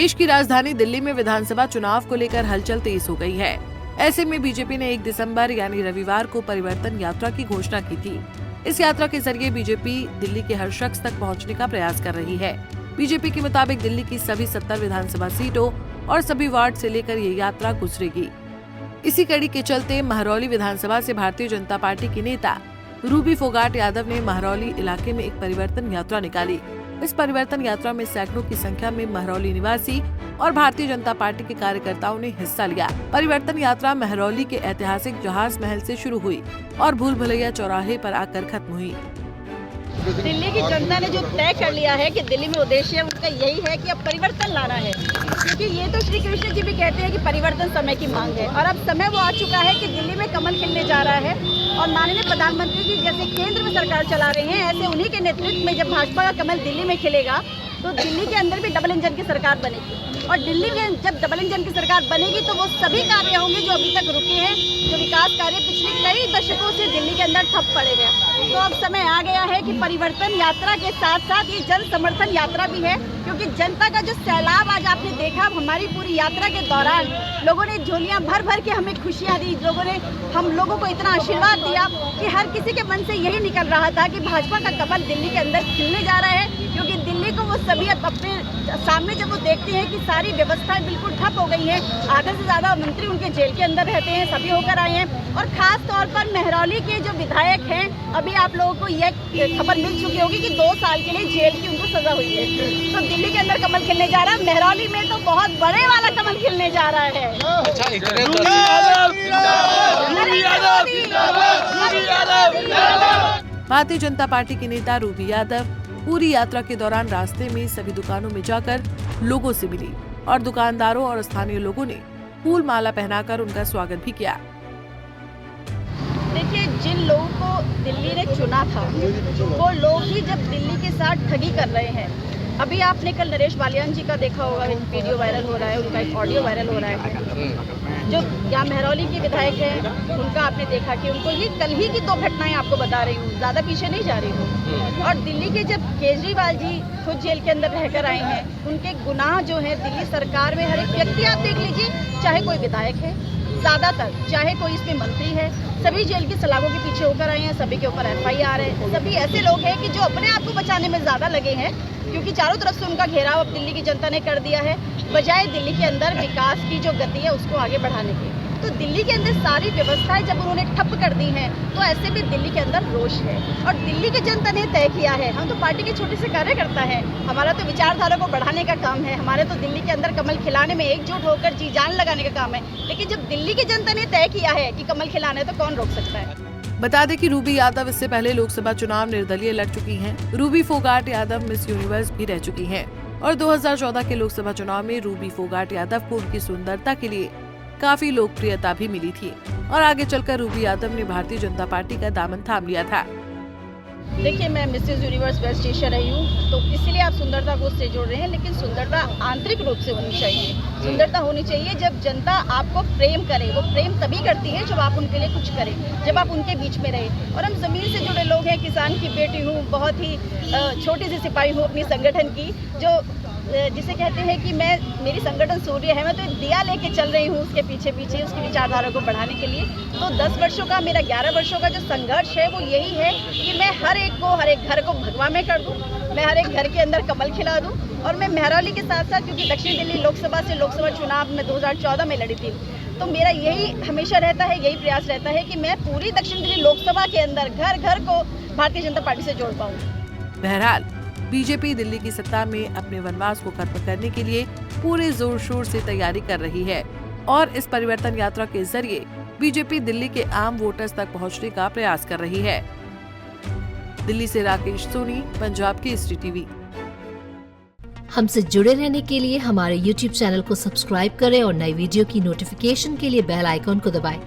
देश की राजधानी दिल्ली में विधानसभा चुनाव को लेकर हलचल तेज हो गई है। ऐसे में बीजेपी ने 1 दिसंबर यानी रविवार को परिवर्तन यात्रा की घोषणा की थी। इस यात्रा के जरिए बीजेपी दिल्ली के हर शख्स तक पहुंचने का प्रयास कर रही है। बीजेपी के मुताबिक दिल्ली की सभी 70 विधानसभा सीटों और सभी वार्ड से लेकर ये यात्रा गुजरेगी। इसी कड़ी के चलते महरौली विधानसभा से भारतीय जनता पार्टी की नेता रूबी फोगाट यादव ने महरौली इलाके में एक परिवर्तन यात्रा निकाली। इस परिवर्तन यात्रा में सैकड़ों की संख्या में महरौली निवासी और भारतीय जनता पार्टी के कार्यकर्ताओं ने हिस्सा लिया। परिवर्तन यात्रा महरौली के ऐतिहासिक जहाज महल से शुरू हुई और भूल भुलैया चौराहे पर आकर खत्म हुई। दिल्ली की जनता ने जो तय कर लिया है कि दिल्ली में उद्देश्य उनका यही है कि अब परिवर्तन लाना है, क्योंकि ये तो श्री कृष्ण जी भी कहते हैं कि परिवर्तन समय की मांग है और अब समय वो आ चुका है कि दिल्ली में कमल खिलने जा रहा है। और माननीय प्रधानमंत्री जी जैसे केंद्र में सरकार चला रहे हैं, ऐसे उन्हीं के नेतृत्व में जब भाजपा का कमल दिल्ली में खिलेगा तो दिल्ली के अंदर भी डबल इंजन की सरकार बनेगी। और दिल्ली में जब डबल इंजन की सरकार बनेगी तो वो सभी कार्य होंगे जो अभी तक रुके हैं, जो विकास कार्य पिछले कई दशकों से दिल्ली के अंदर ठप पड़े हैं। तो अब समय आ गया है कि परिवर्तन यात्रा के साथ साथ ये जन समर्थन यात्रा भी है, क्योंकि जनता का जो सैलाब आज आपने देखा हमारी पूरी यात्रा के दौरान, लोगों ने झोलियां भर भर के हमें खुशियां दी, लोगों ने हम लोगों को इतना आशीर्वाद दिया कि हर किसी के मन से यही निकल रहा था कि भाजपा का कमल दिल्ली के अंदर खिलने जा रहा है। क्योंकि दिल्ली को वो सभी अपने सामने जब वो देखते हैं कि सारी व्यवस्थाएं बिल्कुल ठप हो गई हैं, आधे से ज्यादा मंत्री उनके जेल के अंदर रहते हैं, सभी होकर आए हैं। और खास तौर पर महरौली के जो विधायक हैं, अभी आप लोगों को यह खबर मिल चुकी होगी कि 2 साल के लिए जेल की उनको सजा हुई है। तो दिल्ली के अंदर कमल खिलने जा रहा है, महरौली में तो बहुत बड़े वाला कमल खिलने जा रहा है। भारतीय जनता पार्टी के नेता रूबी यादव पूरी यात्रा के दौरान रास्ते में सभी दुकानों में जाकर लोगों से मिली और दुकानदारों और स्थानीय लोगों ने फूल माला पहनाकर उनका स्वागत भी किया। देखिए, जिन लोगों को दिल्ली ने चुना था वो लोग ही जब दिल्ली के साथ ठगी कर रहे हैं। अभी आपने कल नरेश बालियान जी का देखा होगा, एक वीडियो वायरल हो रहा है, उनका एक ऑडियो वायरल हो रहा है। जो यहाँ महरौली के विधायक हैं उनका आपने देखा कि उनको ये कल ही की 2 घटनाएं आपको बता रही हूँ, ज़्यादा पीछे नहीं जा रही हूँ। और दिल्ली के जब केजरीवाल जी खुद जेल के अंदर रहकर आए हैं, उनके गुनाह जो है दिल्ली सरकार में हर एक व्यक्ति आप देख लीजिए, चाहे कोई विधायक है, ज़्यादातर चाहे कोई इसमें मंत्री है, सभी जेल की सलाखों के पीछे होकर आए हैं, सभी के ऊपर FIR है। सभी ऐसे लोग हैं कि जो अपने आप को बचाने में ज़्यादा लगे हैं, क्योंकि चारों तरफ से उनका घेराव अब दिल्ली की जनता ने कर दिया है, बजाय दिल्ली के अंदर विकास की जो गति है उसको आगे बढ़ाने की। तो दिल्ली के अंदर सारी व्यवस्थाएं जब उन्होंने ठप कर दी हैं, तो ऐसे में दिल्ली के अंदर रोष है और दिल्ली की जनता ने तय किया है। हम तो पार्टी के छोटे से कार्यकर्ता हैं, हमारा तो विचारधारा को बढ़ाने का काम है, हमारे तो दिल्ली के अंदर कमल खिलाने में एकजुट होकर जी जान लगाने का काम है। लेकिन जब दिल्ली की जनता ने तय किया है कि कमल खिलाना है तो कौन रोक सकता है। बता दें कि रूबी यादव इससे पहले लोकसभा चुनाव निर्दलीय लड़ चुकी हैं। Ruby Phogat Yadav miss universe भी रह चुकी हैं और 2014 के लोकसभा चुनाव में रूबी फोगाट यादव को उनकी सुंदरता के लिए काफी लोकप्रियता भी मिली थी और आगे चलकर रूबी यादव ने भारतीय जनता पार्टी का दामन थाम लिया था। देखिए, मैं मिसेस यूनिवर्स वेस्ट एशिया रही हूँ, तो इसलिए आप सुंदरता को उससे जोड़ रहे हैं, लेकिन सुंदरता आंतरिक रूप से होनी चाहिए। सुंदरता होनी चाहिए जब जनता आपको प्रेम करे। वो प्रेम तभी करती है जब आप उनके लिए कुछ करें, जब आप उनके बीच में रहे। और हम जमीन से जुड़े लोग हैं, किसान की बेटी हूँ, बहुत ही छोटी सी सिपाही हूँ अपनी संगठन की, जो जिसे कहते हैं कि मेरी संगठन सूर्य है, मैं तो एक दिया लेके चल रही हूँ उसके पीछे पीछे उसकी विचारधारा को बढ़ाने के लिए। तो 10 वर्षों का मेरा 11 वर्षों का जो संघर्ष है वो यही है कि मैं हर एक घर को भगवा में कर दूँ, मैं हर एक घर के अंदर कमल खिला दूँ। और मैं महरौली के साथ साथ, क्योंकि दक्षिण दिल्ली लोकसभा से लोकसभा चुनाव में 2014 में लड़ी थी, तो मेरा यही हमेशा रहता है, यही प्रयास रहता है कि मैं पूरी दक्षिण दिल्ली लोकसभा के अंदर घर घर को भारतीय जनता पार्टी से जोड़ पाऊँ। बहरहाल बीजेपी दिल्ली की सत्ता में अपने वनवास को खत्म करने के लिए पूरे जोर शोर से तैयारी कर रही है और इस परिवर्तन यात्रा के जरिए बीजेपी दिल्ली के आम वोटर्स तक पहुंचने का प्रयास कर रही है। दिल्ली से राकेश सोनी, पंजाब केसरी टीवी। हमसे जुड़े रहने के लिए हमारे YouTube चैनल को सब्सक्राइब करें और नई वीडियो की नोटिफिकेशन के लिए बेल आइकॉन को दबाएं।